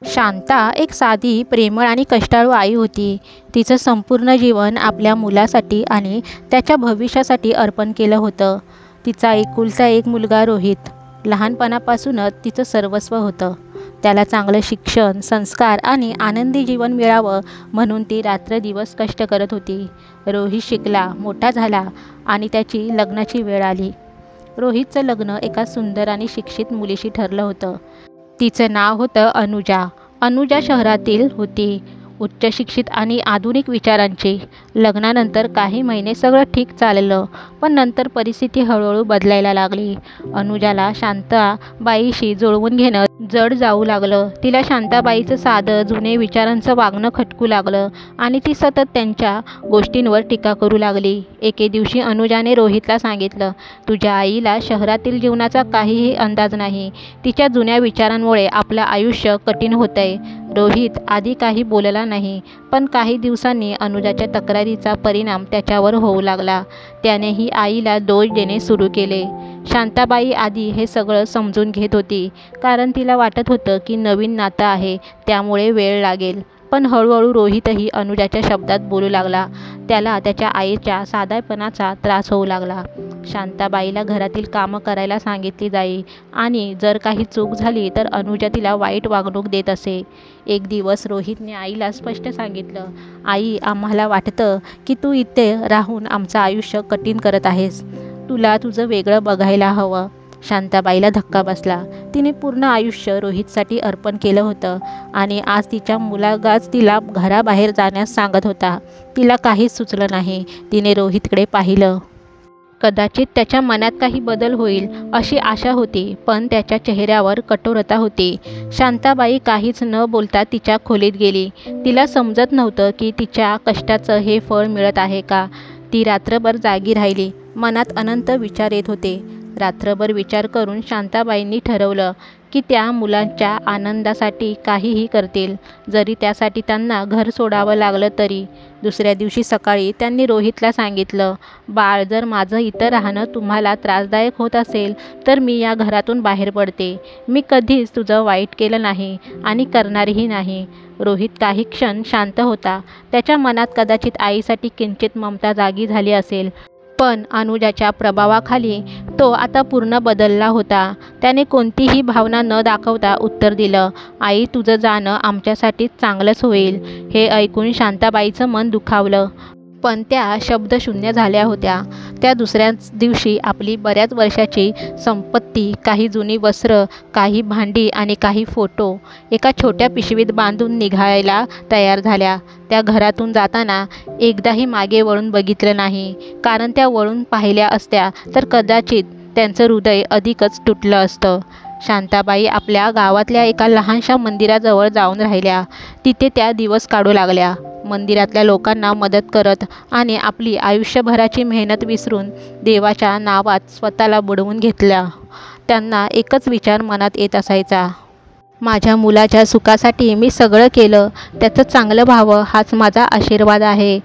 शांता एक साधी, प्रेमळ आणि कष्टाळू आई होती. तिचं संपूर्ण जीवन आपल्या मुलासाठी आणि त्याच्या भविष्यासाठी अर्पण केलं होतं. तिचा एकुलता एक मुलगा रोहित लहानपणापासूनच तिचं सर्वस्व होतं. त्याला चांगलं शिक्षण, संस्कार आणि आनंदी जीवन मिळावं म्हणून ती रात्रदिवस कष्ट करत होती. रोहित शिकला, मोठा झाला आणि त्याची लग्नाची वेळ आली. रोहितचं लग्न एका सुंदर आणि शिक्षित मुलीशी ठरलं होतं. तिचं नाव होतं अनुजा. अनुजा शहरातील होती, उच्च शिक्षित आणि आधुनिक विचारांची. लग्नानंतर काही महिने सगळं ठीक चाललं, पण नंतर परिस्थिती हळूहळू बदलायला लागली. अनुजाला शांताबाईशी जुळवून घेणं जड जाऊ लागलं. तिला शांताबाईचं साधं, जुने विचारांचं वागणं खटकू लागलं आणि ती सतत त्यांच्या गोष्टींवर टीका करू लागली. एके दिवशी अनुजाने रोहितला सांगितलं, तुझ्या आईला शहरातील जीवनाचा काहीही अंदाज नाही. तिच्या जुन्या विचारांमुळे आपलं आयुष्य कठीण होतंय. रोहित आधी काही बोलला नाही, पण काही दिवसांनी अनुजाच्या तक्रारीचा परिणाम त्याच्यावर होऊ लागला. त्यानेही आईला दोष देणे सुरू केले. शांताबाई आधी हे सगळं समजून घेत होती, कारण तिला वाटत होतं की नवीन नातं आहे, त्यामुळे वेळ लागेल. पण हळूहळू रोहितही अनुजाच्या शब्दात बोलू लागला. त्याला त्याच्या आईच्या साधेपणाचा त्रास होऊ लागला. शांताबाईला घरातील कामं करायला सांगितली जाई आणि जर काही चूक झाली तर अनुजा तिला वाईट वागणूक देत असे. एक दिवस रोहितने आईला स्पष्ट सांगितलं, आई, आम्हाला वाटतं की तू इथे राहून आमचं आयुष्य कठीण करत आहेस. तुला तुझं वेगळं बघायला हवं. शांताबाईला धक्का बसला. तिने पूर्ण आयुष्य रोहितसाठी अर्पण केलं होतं आणि आज तिच्या मुलगाच तिला घराबाहेर जाण्यास सांगत होता. तिला काहीच सुचलं नाही. तिने रोहितकडे पाहिलं. कदाचित त्याच्या मनात काही बदल होईल अशी आशा होती, पण त्याच्या चेहऱ्यावर कठोरता होती. शांताबाई काहीच न बोलता तिच्या खोलीत गेली. तिला समजत नव्हतं की तिच्या कष्टाचं हे फळ मिळत आहे का. ती रात्रभर जागी राहिली. मनात अनंत विचार येत होते. रात्रभर विचार करून शांताबाईंनी ठरवलं की त्या मुलांच्या आनंदासाठी काहीही करतील, जरी त्यासाठी त्यांना घर सोडावं लागलं तरी. दुसऱ्या दिवशी सकाळी त्यांनी रोहितला सांगितलं, बाळ, जर माझं इथं राहणं तुम्हाला त्रासदायक होत असेल तर मी या घरातून बाहेर पडते. मी कधीच तुझं वाईट केलं नाही आणि करणारही नाही. रोहित काही क्षण शांत होता. त्याच्या मनात कदाचित आईसाठी किंचित ममता जागी झाली असेल, पण अनुजाच्या प्रभावाखाली तो आता पूर्ण बदलला होता. त्याने कोणतीही भावना न दाखवता उत्तर दिलं, आई, तुझं जाणं आमच्यासाठी चांगलंच होईल. हे ऐकून शांताबाईचं मन दुखावलं, पण त्या शब्दशून्य झाल्या होत्या. त्या दुसऱ्याच दिवशी आपली बऱ्याच वर्षाची संपत्ती, काही जुनी वस्त्र, काही भांडी आणि काही फोटो एका छोट्या पिशवीत बांधून निघायला तयार झाल्या. त्या घरातून जाताना एकदाही मागे वळून बघितलं नाही, कारण त्या वळून पाहिल्या असत्या तर कदाचित त्यांचं हृदय अधिकच तुटलं असतं. शांताबाई आपल्या गावातल्या एका लहानशा मंदिराजवळ जाऊन राहिल्या. तिथे त्या दिवस काढू लागल्या. मंदिरातल्या लोकांना मदत करत आणि आपली आयुष्यभराची मेहनत विसरून देवाच्या नावात स्वतःला बुडवून घेतल्या. त्यांना एकच विचार मनात येत असायचा, माझ्या मुलाच्या सुखासाठी मी सगळं केलं, त्याचं चांगलं व्हावं हाच माझा आशीर्वाद आहे.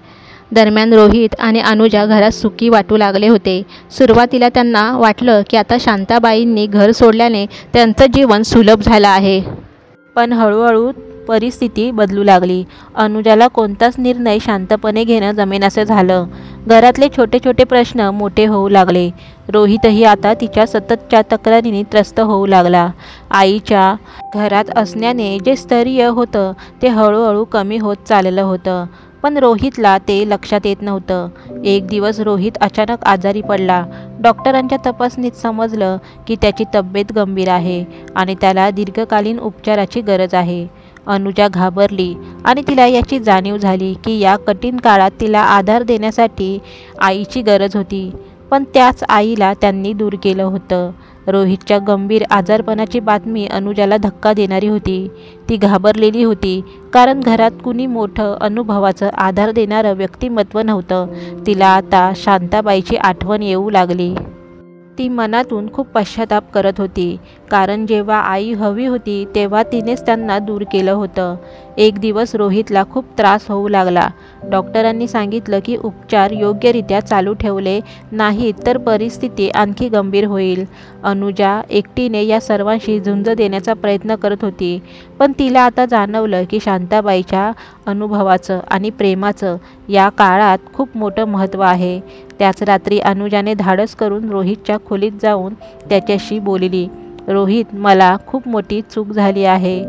दरम्यान रोहित आणि अनुजा घरात सुखी वाटू लागले होते. सुरुवातीला त्यांना वाटलं की आता शांताबाईंनी घर सोडल्याने त्यांचं जीवन सुलभ झालं आहे, पण हळूहळू परिस्थिती बदलू लागली. अनुजाला कोणताच निर्णय शांतपणे घेणं जमेनासं झालं. घरातले छोटे छोटे प्रश्न मोठे होऊ लागले. रोहितही आता तिच्या सततच्या तक्रारींनी त्रस्त होऊ लागला. आईच्या घरात असण्याने जे स्थैर्य होतं ते हळूहळू कमी होत चाललं होतं, पण रोहितला ते लक्षात येत नव्हतं. एक दिवस रोहित अचानक आजारी पडला. डॉक्टरांच्या तपासणीत समजलं की त्याची तब्येत गंभीर आहे आणि त्याला दीर्घकालीन उपचाराची गरज आहे. अनुजा घाबरली आणि तिला याची जाणीव झाली की या कठीण काळात तिला आधार देण्यासाठी आईची गरज होती, पण त्याच आईला त्यांनी दूर केलं होतं. रोहितच्या गंभीर आजारपणाची बातमी अनुजाला धक्का देणारी होती. ती घाबरलेली होती, कारण घरात कुणी मोठं अनुभवाचं आधार देणारं व्यक्तिमत्व नव्हतं. तिला आता शांताबाईची आठवण येऊ लागली. ती मनातून खूप पश्चाताप करत होती, कारण जेव्हा आई हवी होती तेव्हा तिनेच त्यांना दूर केलं होतं. एक दिवस रोहितला खूप त्रास होऊ लागला. डॉक्टरांनी सांगितलं की उपचार योग्यरित्या चालू ठेवले नाहीत तर परिस्थिती आणखी गंभीर होईल. अनुजा एकटीने या सर्वांशी झुंज देण्याचा प्रयत्न करत होती, पण तिला आता जाणवलं की शांताबाईच्या अनुभवाचं आणि प्रेमाचं या काळात खूप मोठं महत्त्व आहे. त्याच रात्री अनुजाने धाडस करून रोहितच्या खोलीत जाऊन त्याच्याशी बोलली. रोहित, मला खूप मोठी चूक झाली आहे.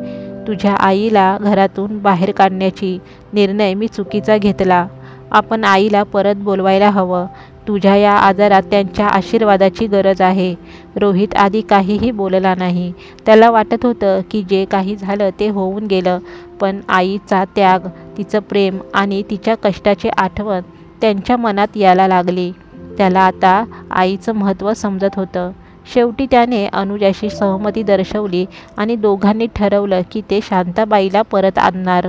तुझ्या आईला घरातून बाहेर काढण्याची निर्णय मी चुकीचा घेतला. आपण आईला परत बोलवायला हवं. तुझ्या या आजारात त्यांच्या आशीर्वादाची गरज आहे. रोहित आधी काहीही बोलला नाही. त्याला वाटत होतं की जे काही झालं ते होऊन गेलं, पण आईचा त्याग, तिचं प्रेम आणि तिच्या कष्टाची आठवण त्यांच्या मनात यायला लागली. त्याला आता आईचं महत्त्व समजत होतं. शेवटी त्याने अनुजाशी सहमती दर्शवली आणि दोघांनी ठरवलं की ते शांताबाईला परत आणणार.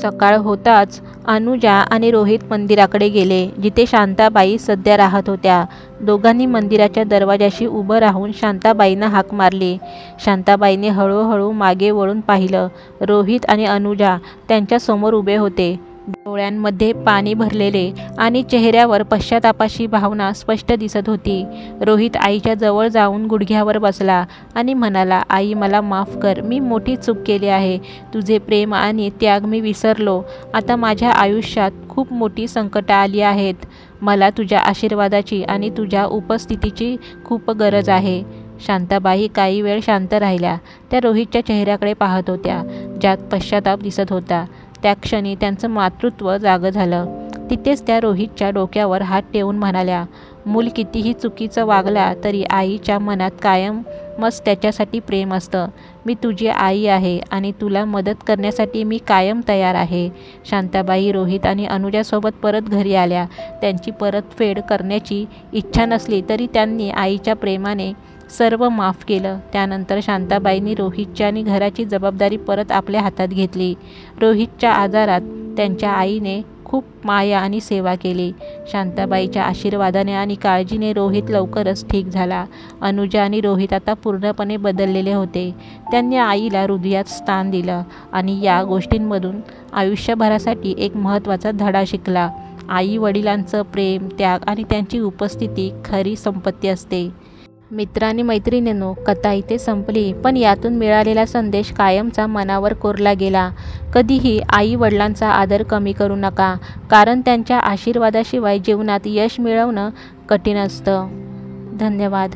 सकाळ होताच अनुजा आणि रोहित मंदिराकडे गेले, जिथे शांताबाई सध्या राहत होत्या. दोघांनी मंदिराच्या दरवाजाशी उभं राहून शांताबाईंना हाक मारली. शांताबाईंनी हळूहळू मागे वळून पाहिलं. रोहित आणि अनुजा त्यांच्यासमोर उभे होते. डोळ्यांमध्ये पाणी भरलेले आणि चेहऱ्यावर पश्चातापाची भावना स्पष्ट दिसत होती. रोहित आईच्या जवळ जाऊन गुडघ्यावर बसला आणि म्हणाला, आई, मला माफ कर. मी मोठी चूक केली आहे. तुझे प्रेम आणि त्याग मी विसरलो. आता माझ्या आयुष्यात खूप मोठी संकटं आली आहेत. मला तुझ्या आशीर्वादाची आणि तुझ्या उपस्थितीची खूप गरज आहे. शांताबाई काही वेळ शांत राहिल्या. त्या रोहितच्या चेहऱ्याकडे पाहत होत्या, ज्यात पश्चाताप दिसत होता. त्या क्षणी त्यांचं मातृत्व जागं झालं. तिथेच त्या रोहितच्या डोक्यावर हात ठेवून म्हणाल्या, मूल कितीही चुकीचं वागला तरी आईच्या मनात कायमच त्याच्यासाठी प्रेम असतं. मी तुझी आई आहे आणि तुला मदत करण्यासाठी मी कायम तयार आहे. शांताबाई रोहित आणि अनुजासोबत परत घरी आल्या. त्यांची परतफेड करण्याची इच्छा नसली तरी त्यांनी आईच्या प्रेमाने सर्व माफ केलं. त्यानंतर शांताबाईंनी रोहितची आणि घराची जबाबदारी परत आपल्या हातात घेतली. रोहितच्या आजारात त्यांच्या आईने खूप माया आणि सेवा केली. शांताबाईच्या आशीर्वादाने आणि काळजीने रोहित लवकरच ठीक झाला. अनुजा आणि रोहित आता पूर्णपणे बदललेले होते. त्यांनी आईला हृदयात स्थान दिलं आणि या गोष्टींमधून आयुष्यभरासाठी एक महत्त्वाचा धडा शिकला. आई वडिलांचं प्रेम, त्याग आणि त्यांची उपस्थिती खरी संपत्ती असते. मित्रांनी मैत्रिणींनो, कथा इथे संपली, पण यातून मिळालेला संदेश कायमचा मनावर कोरला गेला. कधीही आई वडिलांचा आदर कमी करू नका, कारण त्यांच्या आशीर्वादाशिवाय जीवनात यश मिळवणं कठीण असतं. धन्यवाद.